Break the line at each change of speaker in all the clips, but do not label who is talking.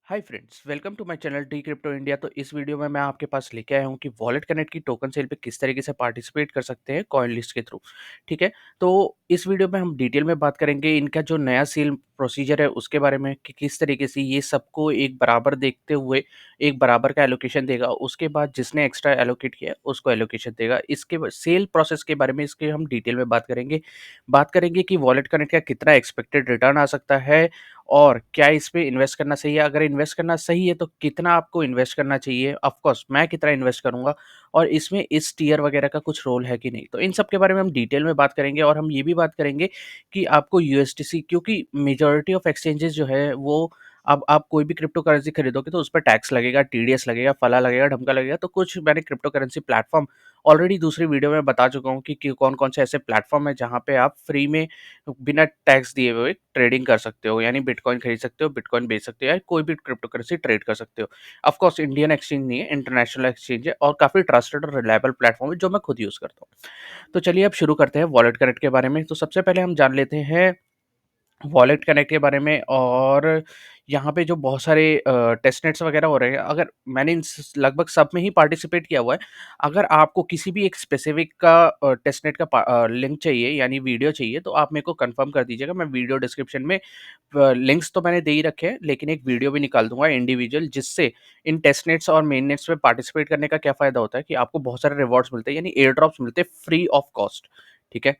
Hi friends, welcome to my channel D crypto India. तो इस video में मैं आपके पास लेके आया हूँ कि वॉलेट कनेक्ट की टोकन सेल पे किस तरीके से पार्टिसिपेट कर सकते हैं कॉइन लिस्ट के थ्रू। ठीक है, तो इस वीडियो में हम डिटेल में बात करेंगे इनका जो नया सेल प्रोसीजर है उसके बारे में कि किस तरीके से ये सबको एक बराबर देखते हुए एक बराबर का एलोकेशन देगा। उसके बाद जिसने एक्स्ट्रा एलोकेट किया है, उसको एलोकेशन देगा। इसके सेल प्रोसेस के बारे में इसके हम डिटेल में बात करेंगे कि वॉलेट कनेक्ट का कितना एक्सपेक्टेड रिटर्न आ सकता है और क्या इस पे इन्वेस्ट करना सही है? अगर इन्वेस्ट करना सही है तो कितना आपको इन्वेस्ट करना चाहिए? ऑफ कोर्स मैं कितना इन्वेस्ट करूँगा और इसमें इस टियर वगैरह का कुछ रोल है कि नहीं? तो इन सब के बारे में हम डिटेल में बात करेंगे और हम ये भी बात करेंगे कि आपको यूएसडीसी, क्योंकि मेजॉरिटी ऑफ एक्सचेंजेस जो है वो, अब आप कोई भी क्रिप्टो करेंसी खरीदोगे तो उस पर टैक्स लगेगा, टीडीएस लगेगा, फला लगेगा, ढमका लगेगा। तो कुछ मैंने क्रिप्टो करेंसी प्लेटफॉर्म ऑलरेडी दूसरी वीडियो में बता चुका हूँ कि कौन-कौन से ऐसे प्लेटफॉर्म है जहाँ पे आप फ्री में बिना टैक्स दिए हुए ट्रेडिंग कर सकते हो, यानी बिटकॉइन खरीद सकते हो, बिटकॉइन बेच सकते हो या कोई भी क्रिप्टो करेंसी ट्रेड कर सकते हो। ऑफ कोर्स इंडियन एक्सचेंज नहीं है, इंटरनेशनल एक्सचेंज है और काफ़ी ट्रस्टेड और रिलायबल प्लेटफॉर्म है जो मैं खुद यूज़ करता हूँ। तो चलिए अब शुरू करते हैं वॉलेट कनेक्ट के बारे में। तो सबसे पहले हम जान लेते हैं वॉलेट कनेक्ट के बारे में। और यहाँ पे जो बहुत सारे टेस्टनेट्स वगैरह हो रहे हैं, अगर मैंने लगभग सब में ही पार्टिसिपेट किया हुआ है। अगर आपको किसी भी एक स्पेसिफिक का टेस्टनेट का लिंक चाहिए यानी वीडियो चाहिए तो आप मेरे को कंफर्म कर दीजिएगा। मैं वीडियो डिस्क्रिप्शन में लिंक्स तो मैंने दे ही रखे हैं, लेकिन एक वीडियो भी निकाल दूंगा इंडिविजुअल, जिससे इन टेस्टनेट्स और मेन नेट्स में पार्टिसिपेट करने का क्या फ़ायदा होता है कि आपको बहुत सारे रिवॉर्ड्स मिलते हैं, यानी एयर ड्रॉप्स मिलते हैं फ्री ऑफ कॉस्ट। ठीक है,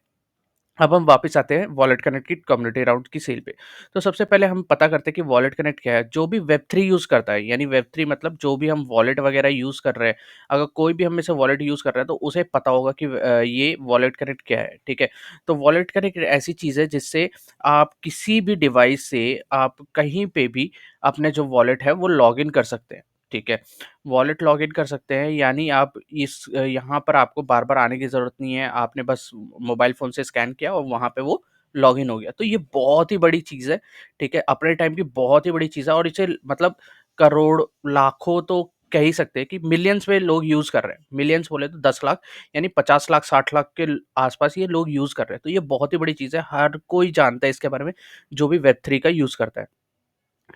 अब हम वापस आते हैं वॉलेट कनेक्ट की कम्युनिटी राउंड की सेल पे। तो सबसे पहले हम पता करते हैं कि वॉलेट कनेक्ट क्या है। जो भी वेब3 यूज़ करता है, यानी वेब3 मतलब जो भी हम वॉलेट वगैरह यूज़ कर रहे हैं, अगर कोई भी हम में से वॉलेट यूज़ कर रहा है तो उसे पता होगा कि ये वॉलेट कनेक्ट क्या है, ठीक है? तो वॉलेट कनेक्ट ऐसी चीज़ है जिससे आप किसी भी डिवाइस से आप कहीं पे भी अपने जो वॉलेट है वो लॉगिन कर सकते हैं, ठीक है? वॉलेट लॉगिन कर सकते हैं, यानी आप यहाँ पर आपको बार-बार आने की ज़रूरत नहीं है। आपने बस मोबाइल फ़ोन से स्कैन किया और वहाँ पे वो लॉगिन हो गया। तो ये बहुत ही बड़ी चीज़ है, ठीक है? अपने टाइम की बहुत ही बड़ी चीज़ है और इसे मतलब करोड़, लाखों तो कह ही सकते हैं कि मिलियंस में लोग यूज़ कर रहे हैं। मिलियंस बोले तो 10 लाख, यानी 50 लाख, 60 लाख के आस-पास ये लोग यूज़ कर रहे हैं। तो ये बहुत ही बड़ी चीज़ है, हर कोई जानता है इसके बारे में, जो भी वेब3 का यूज़ करता है।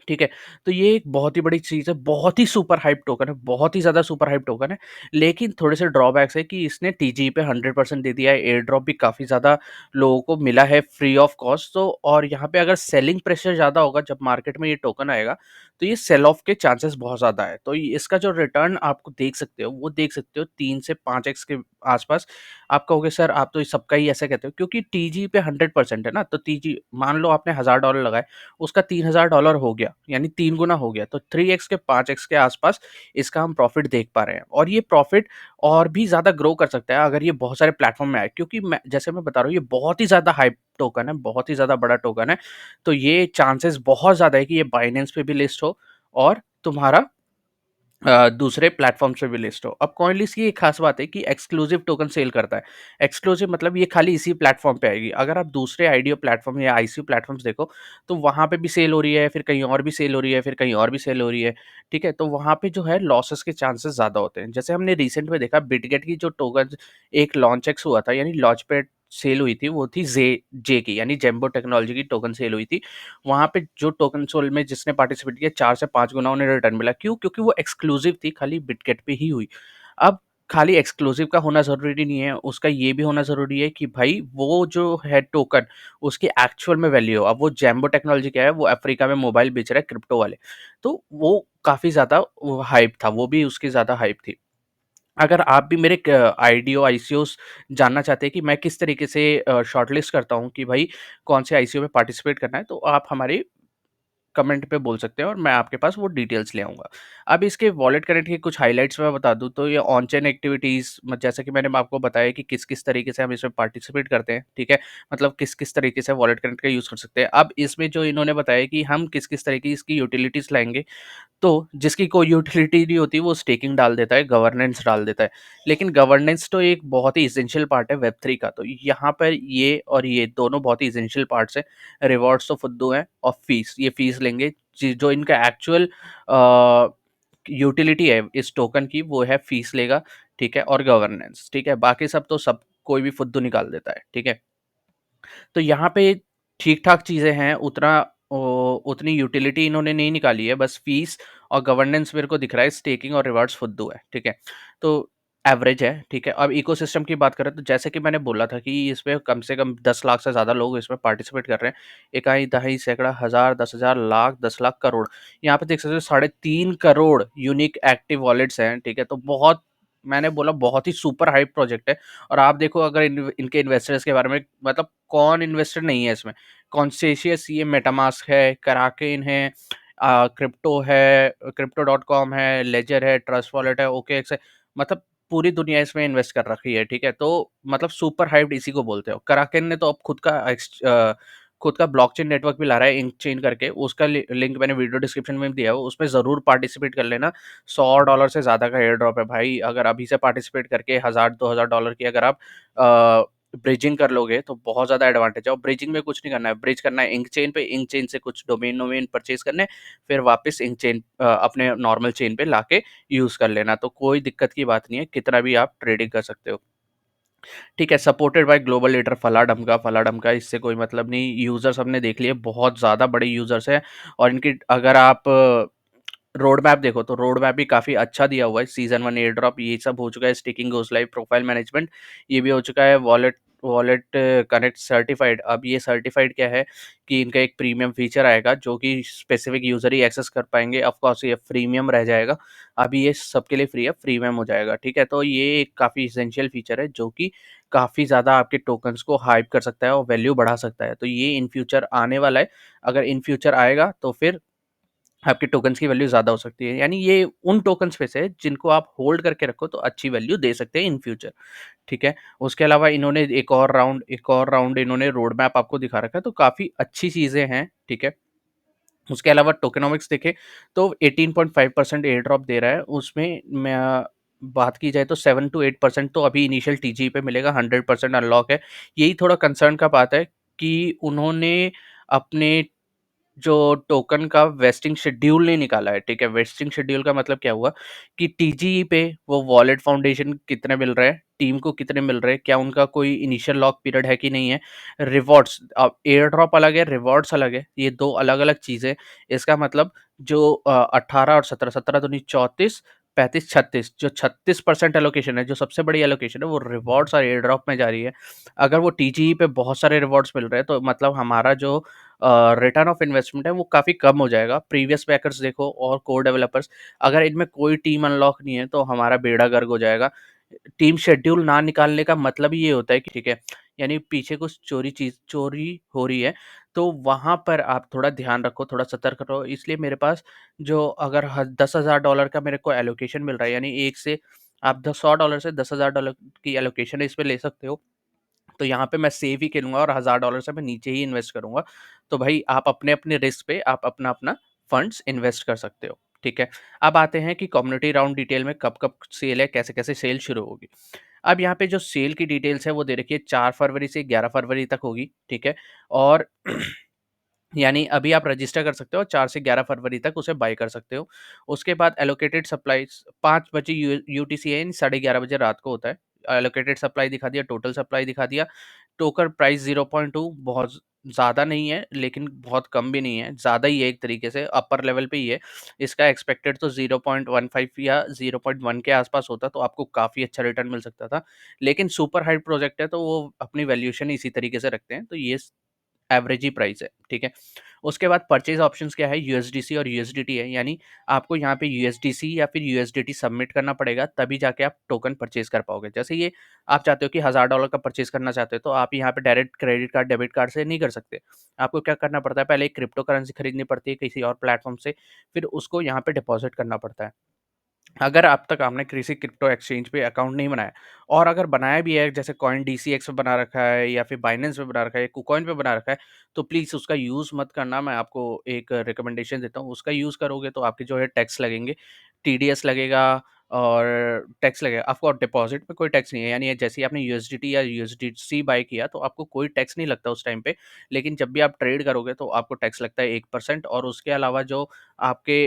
ठीक है, तो ये एक बहुत ही बड़ी चीज़ है, बहुत ही सुपर हाइप टोकन है, बहुत ही ज़्यादा सुपर हाइप टोकन है। लेकिन थोड़े से ड्रॉबैक्स है कि इसने टीजी पे 100% दे दिया है, एयर ड्रॉप भी काफ़ी ज़्यादा लोगों को मिला है फ्री ऑफ कॉस्ट। तो और यहाँ पे अगर सेलिंग प्रेशर ज़्यादा होगा जब मार्केट में ये टोकन आएगा, तो ये सेल ऑफ के चांसेस बहुत ज़्यादा है। तो इसका जो रिटर्न आपको देख सकते हो, वो देख सकते हो 3 से 5x के आसपास। आप कहोगे सर आप तो सबका ही ऐसा कहते हो, क्योंकि टीजी पे 100% है ना। तो टीजी मान लो आपने $1000 लगाए, उसका $3000 हो गया, यानी 3 गुना हो गया। तो 3x के 5x के आसपास इसका हम प्रॉफ़िट देख पा रहे हैं और ये प्रॉफ़िट और भी ज़्यादा ग्रो कर सकता है अगर ये बहुत सारे प्लेटफ़ॉर्म में आए, क्योंकि मैं जैसे मैं बता रहा हूँ ये बहुत ही ज़्यादा हाइप टोकन है, बहुत ही ज़्यादा बड़ा टोकन है। तो ये चांसेस बहुत ज़्यादा है कि ये बाइनेंस पे भी लिस्ट हो और तुम्हारा दूसरे प्लेटफ़ॉर्म्स पे भी लिस्ट हो। अब कॉइनलिस्ट की एक ख़ास बात है कि एक्सक्लूसिव टोकन सेल करता है। एक्सक्लूसिव मतलब ये खाली इसी प्लेटफ़ॉर्म पे आएगी। अगर आप दूसरे आईडीओ प्लेटफ़ॉर्म या आईसीओ प्लेटफ़ॉर्म्स देखो, तो वहाँ पे भी सेल हो रही है, फिर कहीं और भी सेल हो रही है, फिर कहीं और भी सेल हो रही है, ठीक है? तो वहाँ पे जो है लॉसेस के चांसेस ज़्यादा होते हैं। जैसे हमने रिसेंट में देखा बिटगेट की जो टोकन एक लॉन्च एक्स हुआ था, यानी लॉन्चपैड सेल हुई थी, वो थी जे की, यानी जेम्बो टेक्नोलॉजी की टोकन सेल हुई थी। वहाँ पे जो टोकन सोल में जिसने पार्टिसिपेट किया 4 से 5 गुना उन्हें रिटर्न मिला। क्यों? क्योंकि वो एक्सक्लूसिव थी, खाली बिटगेट पे ही हुई। अब खाली एक्सक्लूसिव का होना ज़रूरी नहीं है, उसका ये भी होना ज़रूरी है कि भाई वो जो है टोकन, उसकी एक्चुअल में वैल्यू हो। अब वो जेम्बो टेक्नोलॉजी क्या है, वो अफ्रीका में मोबाइल बेच रहा है क्रिप्टो वाले। तो वो काफ़ी ज़्यादा वो हाइप था, वो भी उसकी ज़्यादा हाइप थी। अगर आप भी मेरे आईडीओ, आईसीओस जानना चाहते हैं कि मैं किस तरीके से शॉर्टलिस्ट करता हूँ कि भाई कौन से आईसीओ में पार्टिसिपेट करना है, तो आप हमारी कमेंट पे बोल सकते हैं और मैं आपके पास वो डिटेल्स ले आऊँगा। अब इसके वॉलेट कनेक्ट के कुछ हाइलाइट्स मैं बता दूँ तो ये ऑन चेन एक्टिविटीज़ म जैसा कि मैंने आपको बताया कि किस-किस तरीके से हम इसमें पार्टिसिपेट करते हैं, ठीक है? मतलब किस-किस तरीके से वॉलेट कनेक्ट का यूज़ कर सकते हैं। अब इसमें जो इन्होंने बताया कि हम किस-किस तरह की इसकी यूटिलिटीज़ लाएँगे, तो जिसकी कोई यूटिलिटी नहीं होती वो स्टेकिंग डाल देता है, गवर्नेंस डाल देता है। लेकिन गवर्नेंस तो एक बहुत ही एसेंशियल पार्ट है वेब3 का, तो यहाँ पर ये और ये दोनों बहुत ही एसेंशियल पार्ट्स हैं। रिवॉर्ड्स तो फुद्दू हैं और फीस, ये फीस लेंगे। जो इनका एक्चुअल यूटिलिटी है इस टोकन की, वो है फीस लेगा, ठीक है? और गवर्नेंस, ठीक है? बाकी सब तो सब कोई भी फुद्दू निकाल देता है, ठीक है? तो यहाँ पे ठीक-ठाक चीज़ें हैं, उतना उतनी यूटिलिटी इन्होंने नहीं निकाली है, बस फीस और गवर्नेंस मेरे को दिख रहा है, स्टेकिंग और रिवार्ड्स फुद्दू है, ठीक है? तो एवरेज है, ठीक है? अब इकोसिस्टम की बात करें तो जैसे कि मैंने बोला था कि इसमें कम से कम 10 लाख से ज़्यादा लोग इसमें पार्टिसिपेट कर रहे हैं। इकाई, दहाई, सैकड़ा, हज़ार, 10,000, लाख, 10 लाख, करोड़। यहाँ पे देख सकते हो 3.5 करोड़ यूनिक एक्टिव वॉलेट्स हैं, ठीक है? तो बहुत, मैंने बोला बहुत ही सुपर हाइप प्रोजेक्ट है। और आप देखो अगर इनके इन्वेस्टर्स के बारे में, मतलब कौन इन्वेस्टर नहीं है इसमें? कॉन्सेशियस, ये मेटामास्क है, कराकेन है, क्रिप्टो है, क्रिप्टो.com है, लेजर है, ट्रस्ट वॉलेट है, ओकेएक्स है, मतलब पूरी दुनिया इसमें इन्वेस्ट कर रखी है, ठीक है? तो मतलब सुपर हाइप्ड इसी को बोलते हो। कराकेन ने तो अब खुद का ब्लॉकचेन नेटवर्क भी ला रहा है, इंकचेन करके। उसका लिंक मैंने वीडियो डिस्क्रिप्शन में भी दिया है, उसमें ज़रूर पार्टिसिपेट कर लेना। $100 से ज़्यादा का एयर ड्रॉप है भाई। अगर अभी से पार्टिसिपेट करके 1000-2000 डॉलर की अगर आप ब्रिजिंग कर लोगे तो बहुत ज़्यादा एडवांटेज है। और ब्रिजिंग में कुछ नहीं करना है, ब्रिज करना है इंक पे, इंक चेन से कुछ डोमेन वोमेन परचेज करने, फिर वापस इंक चेन अपने नॉर्मल चेन पे लाके यूज़ कर लेना। तो कोई दिक्कत की बात नहीं है, कितना भी आप ट्रेडिंग कर सकते हो। ठीक है, सपोर्टेड बाय ग्लोबल लीडर फला ढमका, इससे कोई मतलब नहीं। यूज़र्स हमने देख लिए, बहुत ज़्यादा बड़े यूज़र्स हैं। और इनकी अगर आप रोड मैप देखो तो रोड मैप भी काफ़ी अच्छा दिया हुआ है। सीज़न 1 एयर ड्रॉप ये सब हो चुका है, staking goes live, profile management ये भी हो चुका है, वॉलेट वॉलेट कनेक्ट सर्टिफाइड। अब ये सर्टिफाइड क्या है कि इनका एक प्रीमियम फीचर आएगा जो कि स्पेसिफिक यूज़र ही एक्सेस कर पाएँगे। ऑफ कोर्स ये फ्रीमियम रह जाएगा, अभी ये सबके लिए फ्री है, प्रीमियम हो जाएगा, ठीक है? तो ये एक काफ़ी एसेंशियल फीचर है जो कि काफ़ी ज़्यादा आपके टोकन्स को हाइप कर सकता है और वैल्यू बढ़ा सकता है। तो ये इन फ्यूचर आने वाला है। अगर इन फ्यूचर आएगा तो फिर आपके टोकन्स की वैल्यू ज़्यादा हो सकती है। यानी ये उन टोकन्स में से है जिनको आप होल्ड करके रखो तो अच्छी वैल्यू दे सकते हैं इन फ्यूचर, ठीक है? उसके अलावा इन्होंने एक और राउंड इन्होंने रोड मैप आपको दिखा रखा है, तो काफ़ी अच्छी चीज़ें हैं, ठीक है? उसके अलावा टोकेनोमिक्स देखें तो 18.5% एयर ड्रॉप दे रहा है। उसमें मैं बात की जाए तो 7 टू 8% तो अभी इनिशियल टीजी पे मिलेगा, 100% अनलॉक है। यही थोड़ा कंसर्न का बात है कि उन्होंने अपने जो टोकन का वेस्टिंग शेड्यूल नहीं निकाला है, ठीक है? वेस्टिंग शेड्यूल का मतलब क्या हुआ कि टीजीई पे वो वॉलेट फाउंडेशन कितने मिल रहे हैं, टीम को कितने मिल रहे हैं, क्या उनका कोई इनिशियल लॉक पीरियड है कि नहीं है, रिवॉर्ड्स, अब एयर ड्रॉप अलग है, रिवॉर्ड्स अलग है, ये 2 अलग-अलग चीज़ें। इसका मतलब जो 18 और 17, 17 दूनी 34, 35, 36, जो 36% एलोकेशन है, जो सबसे बड़ी एलोकेशन है, वो रिवॉर्ड्स और एयर ड्रॉप में जा रही है। अगर वो टीजीई पे बहुत सारे रिवॉर्ड्स मिल रहे हैं, तो मतलब हमारा जो रिटर्न ऑफ इन्वेस्टमेंट है वो काफ़ी कम हो जाएगा। प्रीवियस बैकर्स देखो और कोर डेवलपर्स, अगर इनमें कोई टीम अनलॉक नहीं है तो हमारा बेड़ा गर्क हो जाएगा। टीम शेड्यूल ना निकालने का मतलब ही ये होता है कि ठीक है, यानी पीछे कुछ चोरी हो रही है, तो वहाँ पर आप थोड़ा ध्यान रखो, थोड़ा सतर्क रहो। इसलिए मेरे पास जो अगर ह $10,000 का मेरे को एलोकेशन मिल रहा है, यानी एक से आप द $100 से $10,000 की एलोकेशन इसमें ले सकते हो। तो यहाँ पे मैं सेव ही खेलूँगा और $1000 से मैं नीचे ही इन्वेस्ट करूँगा। तो भाई आप अपने-अपने रिस्क पे आप अपना-अपना फंड्स इन्वेस्ट कर सकते हो, ठीक है? अब आते हैं कि कम्युनिटी राउंड डिटेल में कब-कब सेल है, कैसे-कैसे सेल शुरू होगी। अब यहाँ पे जो सेल की डिटेल्स है वो दे रखी है 4 फरवरी से 11 फरवरी तक होगी, ठीक है? और यानी अभी आप रजिस्टर कर सकते हो, 4 से 11 फरवरी तक उसे बाय कर सकते हो। उसके बाद एलोकेटेड सप्लाईज़ 5 बजे यूटीसी है, यानी साढ़े 11 बजे रात को होता है। एलोकेटेड सप्लाई दिखा दिया, टोटल सप्लाई दिखा दिया। टोकन प्राइस 0.2, बहुत ज़्यादा नहीं है, लेकिन बहुत कम भी नहीं है, ज़्यादा ही है एक तरीके से, अपर लेवल पे ही है। इसका एक्सपेक्टेड तो 0.15 या 0.1 के आसपास होता, तो आपको काफ़ी अच्छा रिटर्न मिल सकता था। लेकिन सुपर हाइड प्रोजेक्ट है, तो वो अपनी वैल्यूएशन इसी तरीके से रखते हैं, तो ये एवरेज ही प्राइस है, ठीक है? उसके बाद परचेज़ ऑप्शंस क्या है, यूएसडीसी और यूएसडीटी है, यानी आपको यहाँ पे यूएसडीसी या फिर यूएसडीटी सबमिट करना पड़ेगा, तभी जाके आप टोकन परचेज़ कर पाओगे। जैसे ये आप चाहते हो कि $1000 का परचेज़ करना चाहते हो, तो आप यहाँ पे direct credit card, debit card से नहीं कर सकते। आपको क्या करना पड़ता है, पहले एक क्रिप्टो करेंसी खरीदनी पड़ती है किसी और प्लेटफ़ॉर्म से, फिर उसको यहाँ पे डिपॉज़िट करना पड़ता है। अगर अब तक आपने किसी क्रिप्टो एक्सचेंज पे अकाउंट नहीं बनाया, और अगर बनाया भी है, जैसे कॉइन डीसीएक्स पे बना रखा है या फिर बाइनेंस पे बना रखा है, कुकॉइन पे बना रखा है, तो प्लीज़ उसका यूज़ मत करना। मैं आपको एक रिकमेंडेशन देता हूँ, उसका यूज़ करोगे तो आपके जो है टैक्स लगेंगे, टीडीएस लगेगा और टैक्स लगेगा। आपको डिपॉजिट पे कोई टैक्स नहीं है, यानी जैसे ही आपने यूएसडीटी या यूएसडीसी बाय किया तो आपको कोई टैक्स नहीं लगता उस टाइम पे। लेकिन जब भी आप ट्रेड करोगे तो आपको टैक्स लगता है 1%। और उसके अलावा जो आपके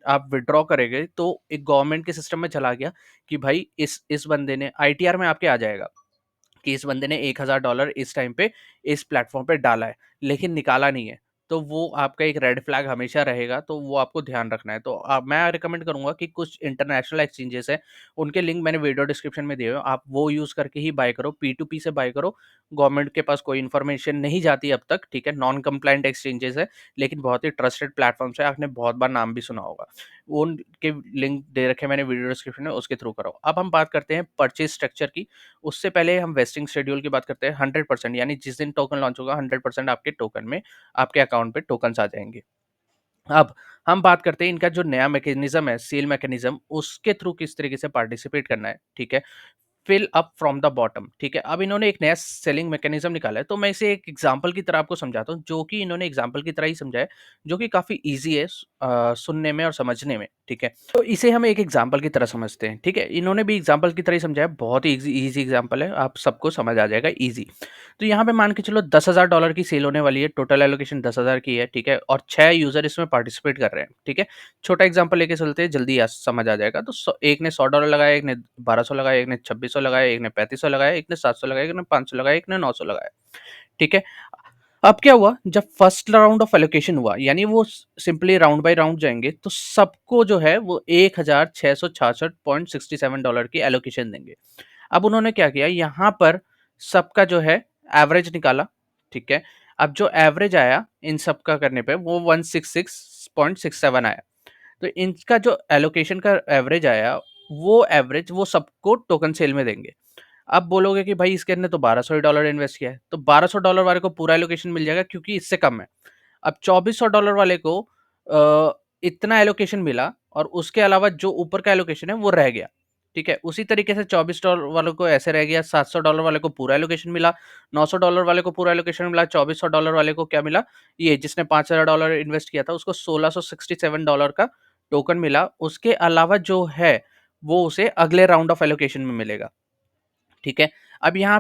आप विथड्रॉ करेंगे तो एक गवर्नमेंट के सिस्टम में चला गया कि भाई इस बंदे ने आईटीआर में आपके आ जाएगा कि इस बंदे ने $1000 इस टाइम पे इस प्लेटफॉर्म पे डाला है, लेकिन निकाला नहीं है। तो वो आपका एक रेड फ्लैग हमेशा रहेगा, तो वो आपको ध्यान रखना है। तो मैं रिकमेंड करूँगा कि कुछ इंटरनेशनल एक्सचेंजेस हैं, उनके लिंक मैंने वीडियो डिस्क्रिप्शन में दिए हुए हैं, आप वो यूज़ करके ही बाय करो, पी2पी से बाय करो। गवर्नमेंट के पास कोई इन्फॉर्मेशन नहीं जाती अब तक, ठीक है? नॉन कंप्लायंट एक्सचेंजेस है, लेकिन बहुत ही ट्रस्टेड प्लेटफ़ॉर्म्स है, आपने बहुत बार नाम भी सुना होगा। वो उनके लिंक दे रखे हैं मैंने वीडियो डिस्क्रिप्शन में, उसके थ्रू करो। अब हम बात करते हैं परचेज़ स्ट्रक्चर की, उससे पहले हम वेस्टिंग शेड्यूल की बात करते हैं। 100% यानी जिस दिन टोकन लॉन्च होगा 100% आपके टोकन में, आपके अकाउंट पे टोकन्स आ जाएँगे। अब हम बात करते हैं इनका जो नया मैकेनिज़्म है, सेल मैकेनिज़्म, उसके थ्रू किस तरीके से पार्टिसिपेट करना है, ठीक है? Fill up from the bottom, ठीक है? अब इन्होंने एक नया सेलिंग मैकेनिज़्म निकाला है, तो मैं इसे एक एग्ज़ाम्पल की तरह आपको समझाता हूँ, जो कि इन्होंने एग्ज़ाम्पल की तरह ही समझाया है, जो कि काफ़ी ईज़ी है सुनने में और समझने में, ठीक है? तो इसे हम एक एग्ज़ाम्पल की तरह समझते हैं, ठीक है? इन्होंने भी एग्ज़ाम्पल की तरह ही समझाया, बहुत ही ईज़ी एग्ज़ाम्पल है, आप सबको समझ आ जाएगा ईज़ी। तो यहाँ पे मान के चलो $10,000 की सेल होने वाली है, टोटल एलोकेशन 10,000 की है, ठीक है? और 6 यूज़र इसमें पार्टिसिपेट कर रहे हैं, ठीक है? छोटा एग्ज़ाम्पल लेके चलते हैं, जल्दी समझ आ जाएगा। तो एक ने $100 लगाया, एक ने 1200 लगाया, एक ने 2600 लगाया, एक ने 3500 लगाया, एक ने 700 लगाया, एक ने 500 लगाया, एक ने 900 लगाया, ठीक है? अब क्या हुआ, जब फर्स्ट राउंड ऑफ एलोकेशन हुआ, यानी वो सिंपली राउंड बाय राउंड जाएँगे, तो सबको जो है वो $1,666.67 की एलोकेशन देंगे। अब उन्होंने क्या किया, यहाँ पर सबका जो है एवरेज निकाला, ठीक है? अब जो एवरेज आया इन सबका करने पे वो 166.67 आया। तो इनका जो एलोकेशन का एवरेज आया, वो एवरेज वो सबको टोकन सेल में देंगे। अब बोलोगे कि भाई इसके अंदर तो $1200 ही इन्वेस्ट किया है, तो $1200 वाले को पूरा एलोकेशन मिल जाएगा क्योंकि इससे कम है। अब $2400 वाले को इतना एलोकेशन मिला और उसके अलावा जो ऊपर का एलोकेशन है वो रह गया, ठीक है? उसी तरीके से $24 वालों को ऐसे रह गया, $700 वाले को पूरा एलोकेशन मिला, $900 वाले को पूरा एलोकेशन मिला, $2400 वाले को क्या मिला? ये जिसने $5000 इन्वेस्ट किया था उसको $1667 का टोकन मिला। उसके अलावा जो है, वो उसे अगले राउंड ऑफ एलोकेशन में मिलेगा। ठीक है? अब यहाँ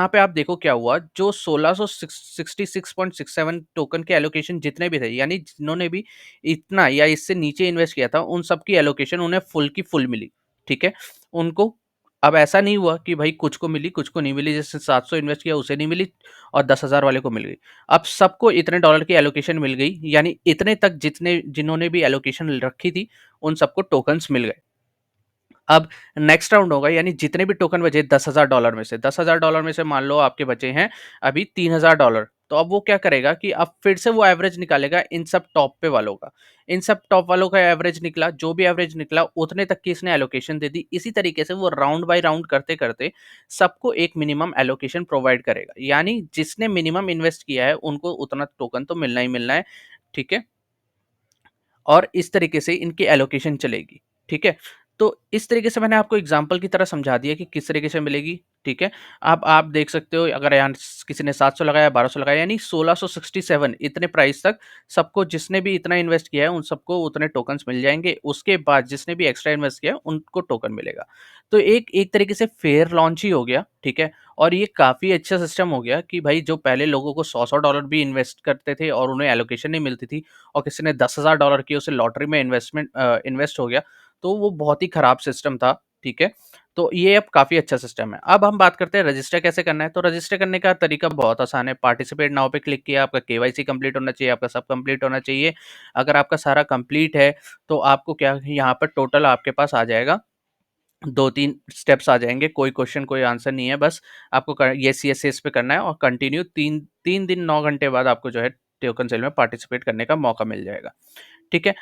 पे आप देखो क्या हुआ, जो 1666.67 टोकन के एलोकेशन जितने भी थे, यानी जिन्होंने भी इतना या इससे नीचे इन्वेस्ट किया था, उन सब की एलोकेशन उन्हें फुल की फुल मिली, ठीक है? उनको अब ऐसा नहीं हुआ कि भाई कुछ को मिली, कुछ को नहीं मिली, जिसने 700 इन्वेस्ट किया उसे नहीं मिली और 10,000 वाले को मिल गई। अब सबको इतने डॉलर की एलोकेशन मिल गई, यानी इतने तक जितने जिन्होंने भी एलोकेशन रखी थी, उन सबको टोकन्स मिल गए। अब नेक्स्ट राउंड होगा, यानी जितने भी टोकन बचे $10,000 में से, $10,000 में से मान लो आपके बचे हैं अभी $3,000, तो अब वो क्या करेगा कि अब फिर से वो एवरेज निकालेगा इन सब टॉप पे वालों का। इन सब टॉप वालों का एवरेज निकला, जो भी एवरेज निकला उतने तक की इसने एलोकेशन दे दी। इसी तरीके से वो राउंड बाय राउंड करते-करते सबको एक मिनिमम एलोकेशन प्रोवाइड करेगा। यानी जिसने मिनिमम इन्वेस्ट किया है उनको उतना टोकन तो मिलना ही मिलना है, ठीक है? और इस तरीके से इनकी एलोकेशन चलेगी, ठीक है? तो इस तरीके से मैंने आपको एग्ज़ाम्पल की तरह समझा दिया कि किस तरीके से मिलेगी, ठीक है? अब आप देख सकते हो, अगर यहाँ किसी ने 700 लगाया, 1200 लगाया, यानी 1667 इतने प्राइस तक सबको, जिसने भी इतना इन्वेस्ट किया है उन सबको उतने टोकन्स मिल जाएँगे। उसके बाद जिसने भी एक्स्ट्रा इन्वेस्ट किया है उनको टोकन मिलेगा। तो एक एक तरीके से फेयर लॉन्च ही हो गया, ठीक है? और ये काफ़ी अच्छा सिस्टम हो गया कि भाई जो पहले लोगों को $100-100 भी इन्वेस्ट करते थे और उन्हें एलोकेशन नहीं मिलती थी, और किसी ने $10,000 की उसे लॉटरी में इन्वेस्ट हो गया, तो वो बहुत ही खराब सिस्टम था, ठीक है? तो ये अब काफ़ी अच्छा सिस्टम है। अब हम बात करते हैं रजिस्टर कैसे करना है, तो रजिस्टर करने का तरीका बहुत आसान है। पार्टिसिपेट नाउ पे क्लिक किया, आपका केवाईसी कंप्लीट होना चाहिए, आपका सब कंप्लीट होना चाहिए। अगर आपका सारा कंप्लीट है, तो आपको क्या यहाँ पर टोटल आपके पास आ जाएगा, 2-3 स्टेप्स आ जाएँगे, कोई क्वेश्चन, कोई आंसर नहीं है, बस आपको येस, येस, येस पे करना है और कंटिन्यू 3 दिन 9 घंटे बाद आपको जो है टोकन सेल में पार्टिसिपेट करने का मौका मिल जाएगा, ठीक है?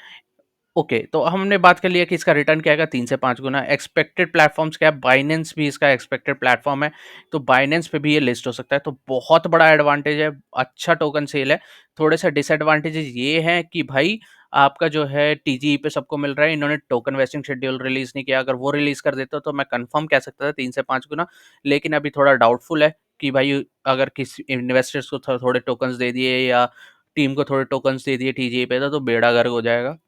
ओके, तो हमने बात कर लिया कि इसका रिटर्न क्या आएगा, 3 से 5 गुना। एक्सपेक्टेड प्लेटफ़ॉर्म्स क्या है, बाइनेंस भी इसका एक्सपेक्टेड प्लेटफ़ॉर्म है, तो बाइनेंस पे भी ये लिस्ट हो सकता है, तो बहुत बड़ा एडवांटेज है, अच्छा टोकन सेल है। थोड़े से डिसएडवांटेजेस ये हैं कि भाई आपका जो है टीजीई पे सबको मिल रहा है, इन्होंने टोकन वेस्टिंग शेड्यूल रिलीज़ नहीं किया, अगर वो रिलीज़ कर देते तो मैं कन्फर्म कह सकता था 3 से 5 गुना, लेकिन अभी थोड़ा डाउटफुल है कि भाई अगर किसी इन्वेस्टर्स को थोड़े टोकन्स दे दिए या टीम को थोड़े टोकन्स दे दिए टीजीई पे तो बेड़ा गर्क हो जाएगा।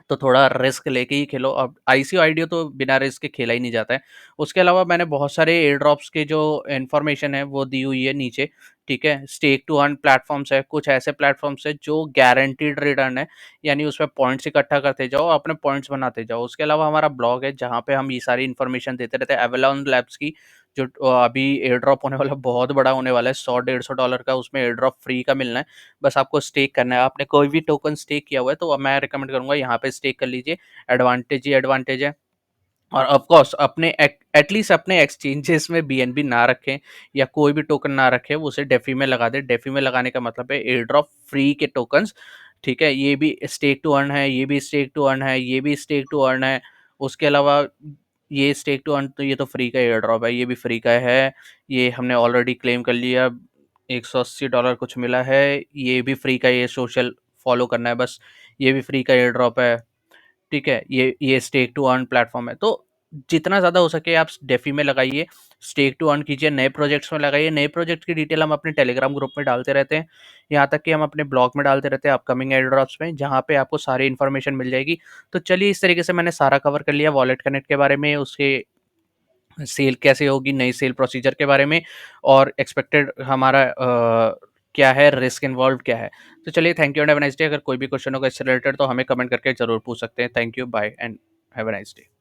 तो थोड़ा रिस्क लेके ही खेलो। अब आईसीओ आईडीओ तो बिना रिस्क के खेला ही नहीं जाता है। उसके अलावा मैंने बहुत सारे एयर ड्रॉप्स के जो इन्फॉर्मेशन है वो दी हुई है नीचे, ठीक है? स्टेक टू अर्न प्लेटफ़ॉर्म्स है, कुछ ऐसे प्लेटफ़ॉर्म्स हैं जो गारंटीड रिटर्न है, यानी उसमें पॉइंट्स इकट्ठा करते जाओ, अपने पॉइंट्स बनाते जाओ। उसके अलावा हमारा ब्लॉग है जहाँ पे हम ये सारी इन्फॉर्मेशन देते रहते हैं, एवलॉन लैब्स की, जो अभी एयर ड्रॉप होने वाला बहुत बड़ा होने वाला है, $100-150 का उसमें एयर ड्रॉप फ्री का मिलना है। बस आपको स्टेक करना है, आपने कोई भी टोकन स्टेक किया हुआ है तो मैं रिकमेंड करूँगा यहाँ पे स्टेक कर लीजिए, एडवांटेज ही एडवांटेज है। और ऑफ कोर्स अपने एटलीस्ट अपने एक्सचेंजेस में बीएनबी ना रखें या कोई भी टोकन ना रखें, वो उसे डेफी में लगा दें। डेफी में लगाने का मतलब है एयर ड्रॉप फ्री के टोकन्स, ठीक है? ये भी स्टेक टू अर्न है, ये भी स्टेक टू अर्न है, ये भी स्टेक टू अर्न है। उसके अलावा ये स्टेक टू अर्न, तो ये तो फ्री का एयर ड्रॉप है, ये भी फ्री का है। ये हमने ऑलरेडी क्लेम कर लिया, $180 कुछ मिला है, ये भी फ्री का, ये सोशल फॉलो करना है बस, ये भी फ्री का एयर ड्रॉप है। ठीक है, ये स्टेक टू अर्न प्लेटफॉर्म है, तो जितना ज़्यादा हो सके आप डेफी में लगाइए, स्टेक टू अर्न कीजिए, नए प्रोजेक्ट्स में लगाइए। नए प्रोजेक्ट की डिटेल हम अपने टेलीग्राम ग्रुप में डालते रहते हैं, यहाँ तक कि हम अपने ब्लॉग में डालते रहते हैं अपकमिंग एयर ड्रॉप्स में, जहाँ पे आपको सारी इन्फॉर्मेशन मिल जाएगी। तो चलिए, इस तरीके से मैंने सारा कवर कर लिया वॉलेट कनेक्ट के बारे में, उसके सेल कैसे होगी, नई सेल प्रोसीजर के बारे में, और एक्सपेक्टेड हमारा क्या है, रिस्क इन्वॉल्व क्या है। तो चलिए, thank you and have a nice day. अगर कोई भी क्वेश्चन होगा इससे रिलेटेड तो हमें कमेंट करके ज़रूर पूछ सकते हैं। Thank you, bye and have a nice day.